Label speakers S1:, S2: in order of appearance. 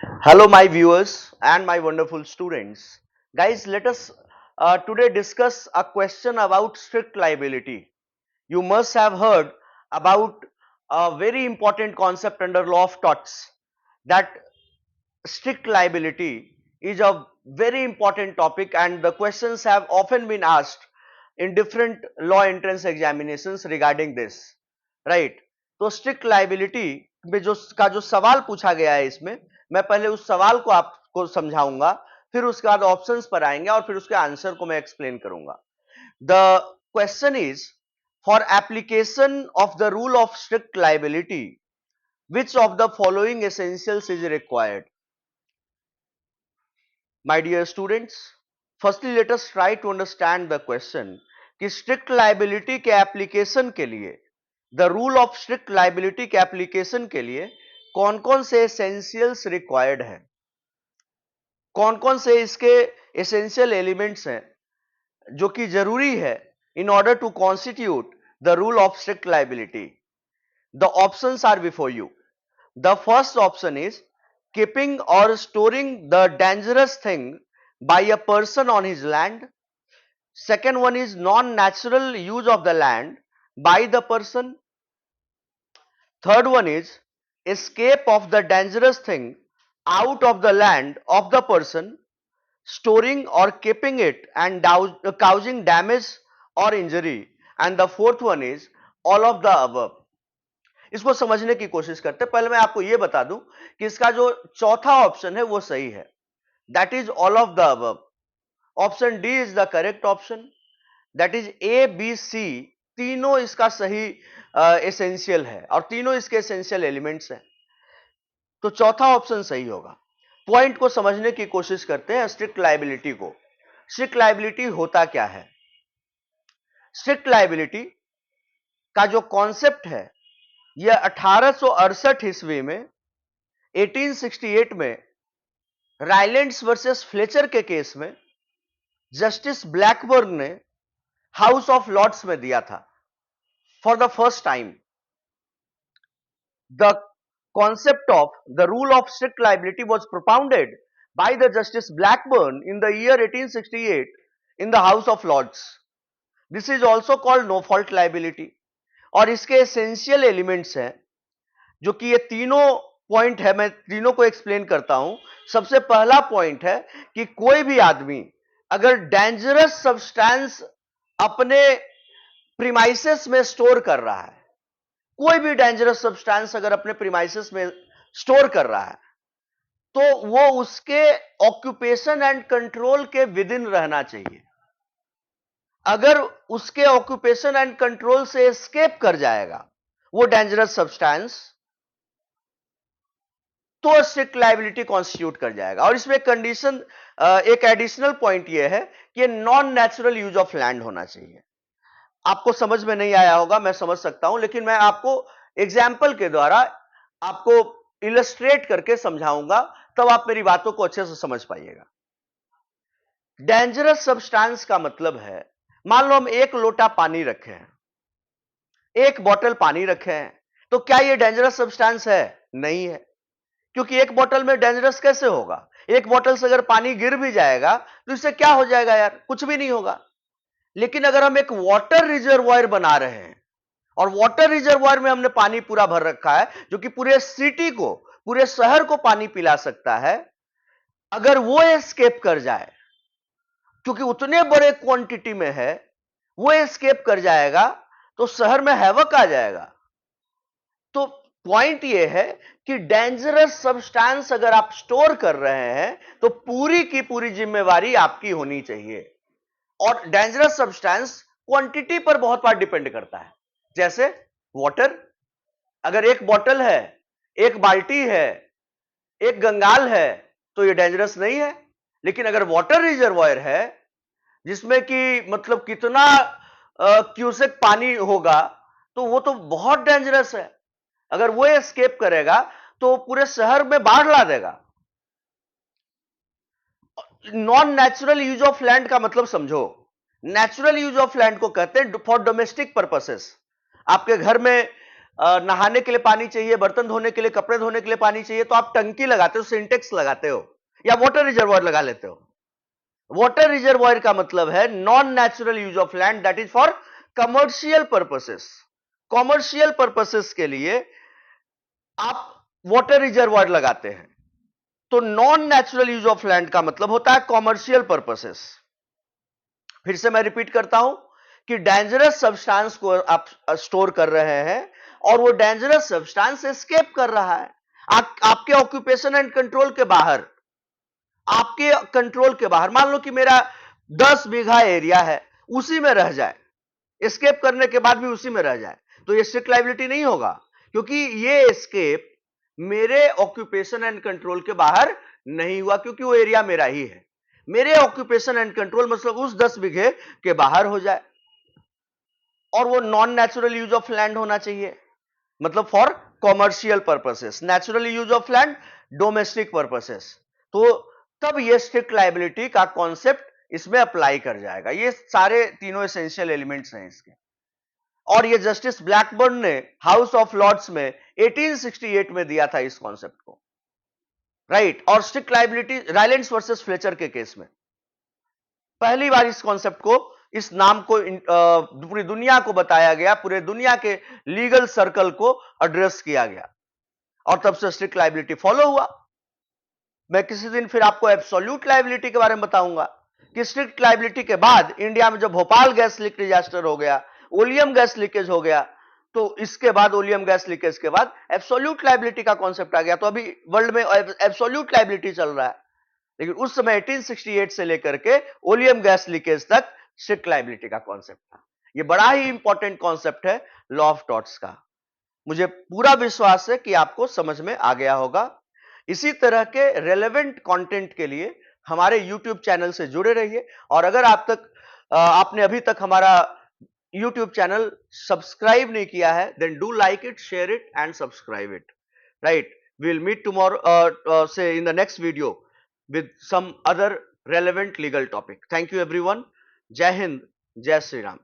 S1: Hello, my viewers and my wonderful students. Guys, let us today discuss a question about strict liability. You must have heard about a very important concept under law of torts, that strict liability is a very important topic, and the questions have often been asked in different law entrance examinations regarding this, right? तो strict liability में जो सवाल पूछा गया है, इसमें मैं पहले उस सवाल को आपको समझाऊंगा, फिर उसके बाद ऑप्शंस पर आएंगे और फिर उसके आंसर को मैं एक्सप्लेन करूंगा. The question is, for application of the rule of strict liability, which of the following essentials is required? My dear students, firstly let us try to understand the question कि strict liability के application के लिए, the rule of strict liability के application के लिए कौन कौन से एसेंशियल्स रिक्वायर्ड हैं, कौन कौन से इसके एसेंशियल एलिमेंट्स हैं जो कि जरूरी है in order to constitute the rule of strict liability. The options are before you. The first option is keeping or storing the dangerous thing by a person on his land. Second one is non-natural use of the land by the person. Third one is escape of the dangerous thing out of the land of the person, storing or keeping it and causing damage or injury. And the fourth one is all of the above. इसको समझने की कोशिश करते हैं. पहले मैं आपको यह बता दूं कि इसका जो चौथा ऑप्शन है वो सही है, that is all of the above. Option D is the correct option, that is A B C, तीनों इसका सही एसेंशियल है और तीनों इसके एसेंशियल एलिमेंट्स हैं, तो चौथा ऑप्शन सही होगा. पॉइंट को समझने की कोशिश करते हैं. स्ट्रिक्ट लाइबिलिटी को, स्ट्रिक्ट लाइबिलिटी होता क्या है? स्ट्रिक्ट लाइबिलिटी का जो कॉन्सेप्ट है यह 1868 ईस्वी में, 1868 में राइलैंड्स वर्सेस फ्लेचर के केस में जस्टिस ब्लैकबर्न ने हाउस ऑफ लॉर्ड्स में दिया था. For the first time the concept of the rule of strict liability was propounded by the justice Blackburn in the year 1868 in the House of Lords. This is also called no fault liability. और इसके essential elements हैं, जो कि ये तीनों point है, मैं तीनों को एक्सप्लेन करता हूं. सबसे पहला पॉइंट है कि कोई भी आदमी अगर डेंजरस सब्सटेंस अपने प्रीमाइसेस में स्टोर कर रहा है, कोई भी डेंजरस सब्सटेंस अगर अपने प्रीमाइसेस में स्टोर कर रहा है, तो वो उसके ऑक्यूपेशन एंड कंट्रोल के विद इन रहना चाहिए. अगर उसके ऑक्यूपेशन एंड कंट्रोल से एस्केप कर जाएगा वो डेंजरस सब्सटेंस, तो स्ट्रिक्ट लाइबिलिटी कॉन्स्टिट्यूट कर जाएगा. और इसमें कंडीशन, एक एडिशनल पॉइंट यह है कि non natural use of land होना चाहिए. आपको समझ में नहीं आया होगा, मैं समझ सकता हूं, लेकिन मैं आपको एग्जाम्पल के द्वारा आपको इलस्ट्रेट करके समझाऊंगा, तब आप मेरी बातों को अच्छे से समझ पाइएगा. डेंजरस सब्सटेंस का मतलब है, मान लो हम एक लोटा पानी रखे हैं, एक बोतल पानी रखे हैं, तो क्या यह डेंजरस सब्सटेंस है? नहीं है, क्योंकि एक बोतल में डेंजरस कैसे होगा? एक बोतल से अगर पानी गिर भी जाएगा तो इससे क्या हो जाएगा यार? कुछ भी नहीं होगा. लेकिन अगर हम एक वाटर रिजर्वायर बना रहे हैं और वाटर रिजर्वायर में हमने पानी पूरा भर रखा है, जो कि पूरे सिटी को, पूरे शहर को पानी पिला सकता है, अगर वो एस्केप कर जाए, क्योंकि उतने बड़े क्वांटिटी में है, वो एस्केप कर जाएगा तो शहर में हैवक आ जाएगा. तो पॉइंट ये है कि डेंजरस सब्सटेंस अगर आप स्टोर कर रहे हैं तो पूरी की पूरी जिम्मेवारी आपकी होनी चाहिए. और डेंजरस सब्सटेंस क्वांटिटी पर बहुत बार डिपेंड करता है. जैसे वाटर, अगर एक बोतल है, एक बाल्टी है, एक गंगाल है, तो ये डेंजरस नहीं है. लेकिन अगर वाटर रिजर्वायर है जिसमें कि मतलब कितना क्यूसेक पानी होगा, तो वो तो बहुत डेंजरस है. अगर वो एस्केप करेगा तो पूरे शहर में बाढ़ ला देगा. Non natural use of land का मतलब समझो. नेचुरल यूज ऑफ लैंड को कहते हैं फॉर डोमेस्टिक पर्पसेस. आपके घर में नहाने के लिए पानी चाहिए, बर्तन धोने के लिए, कपड़े धोने के लिए पानी चाहिए, तो आप टंकी लगाते हो, सिंटेक्स लगाते हो या वाटर रिजर्वायर लगा लेते हो। वाटर रिजर्वायर का मतलब है non natural use of land, that is for commercial purposes. Commercial purposes के लिए आप वाटर रिजर्वायर लगाते हैं। तो non natural use of land का मतलब होता है कॉमर्शियल पर्पसेस। फिर से मैं रिपीट करता हूं कि डेंजरस सब्सटेंस को आप स्टोर कर रहे हैं और वो डेंजरस सब्सटेंस एस्केप कर रहा है आपके ऑक्यूपेशन एंड कंट्रोल के बाहर। आपके कंट्रोल के बाहर मान लो कि मेरा 10 बीघा एरिया है, उसी में रह जाए, एस्केप करने के बाद भी उसी में रह जाए, तो ये स्ट्रिक्ट लायबिलिटी नहीं होगा, क्योंकि ये एस्केप मेरे ऑक्यूपेशन एंड कंट्रोल के बाहर नहीं हुआ, क्योंकि वो एरिया मेरा ही है। मेरे ऑक्यूपेशन एंड कंट्रोल मतलब उस 10 बीघे के बाहर हो जाए, और वो non natural use of land होना चाहिए, मतलब for commercial purposes. Natural use of land domestic purposes. तो तब ये स्ट्रिक्ट लायबिलिटी का कॉन्सेप्ट इसमें अप्लाई कर जाएगा। ये सारे तीनों एसेंशियल एलिमेंट्स हैं इसके। और ये जस्टिस ब्लैकबर्न ने हाउस ऑफ लॉर्ड्स में 1868 में दिया था इस कॉन्सेप्ट को, राइट। और स्ट्रिक्ट लायबिलिटी रायलेंस वर्सेस फ्लेचर के केस में पहली बार इस कॉन्सेप्ट को, इस नाम को पूरी दुनिया को बताया गया, पूरे दुनिया के लीगल सर्कल को एड्रेस किया गया, और तब से स्ट्रिक्ट लायबिलिटी फॉलो हुआ। मैं किसी दिन फिर आपको एब्सोल्यूट लायबिलिटी के बारे में बताऊंगा कि स्ट्रिक्ट लायबिलिटी के बाद इंडिया में जब भोपाल गैस लीक डिजास्टर हो गया, ओलियम गैस लीकेज हो गया, तो इसके बाद ओलियम गैस लीकेज के बाद एब्सोल्यूट लायबिलिटी का कॉन्सेप्ट आ गया। तो अभी वर्ल्ड में एब्सोल्यूट लायबिलिटी चल रहा है, लेकिन उस समय 1868 से लेकर के ओलियम गैस लीकेज तक स्ट्रिक्ट लायबिलिटी का कॉन्सेप्ट था। यह बड़ा ही इंपॉर्टेंट कॉन्सेप्ट है लॉ ऑफ टॉर्ट्स का। मुझे पूरा विश्वास है कि आपको समझ में आ गया होगा। इसी तरह के रेलेवेंट कंटेंट के लिए हमारे YouTube चैनल से जुड़े रहिए, और अगर आपने अभी तक हमारा YouTube चैनल सब्सक्राइब नहीं किया है, then do like it, share it and subscribe it, right. We will meet tomorrow से in the next video with some other relevant legal topic. Thank you everyone. Jai Hind, Jai Shri Ram.